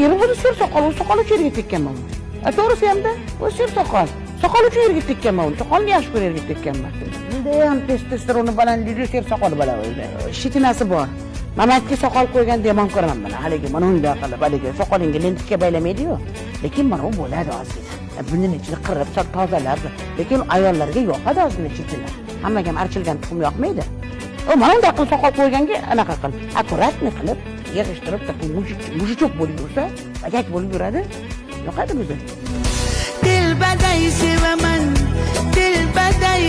Eri o'zi sir soqol, o'zi soqol uchun yerga tekkanman. To'g'risi hamda, o'zi sir soqol. Soqol uchun yerga tekkanman uni. Soqolni yaxshi ko'rib yerga tekkanman. Judayam testosteroni balandligi sir soqol bilan o'zi. Shitinasi bor. Mamatga soqol qo'ygan demon ko'raman mana. Haligi mana unday qilib, haligi soqolingga lentikka baylamaydi-yu. Lekin mana u bo'ladi ozgina. Bundan ichida qirib, tozalab, lekin ayollarga yoqadi ozgina chitilar. Hammaga ham archilgan tuxum yoqmaydi. O mana unday qilib soqol qo'yganga anaqa qil. Akkuratni qilib, yig'ishtirib, mushuk bo'lib yursa, bagak bo'lib yuradi. Yoqadi bizga. Dilbaday sevaman, dilbaday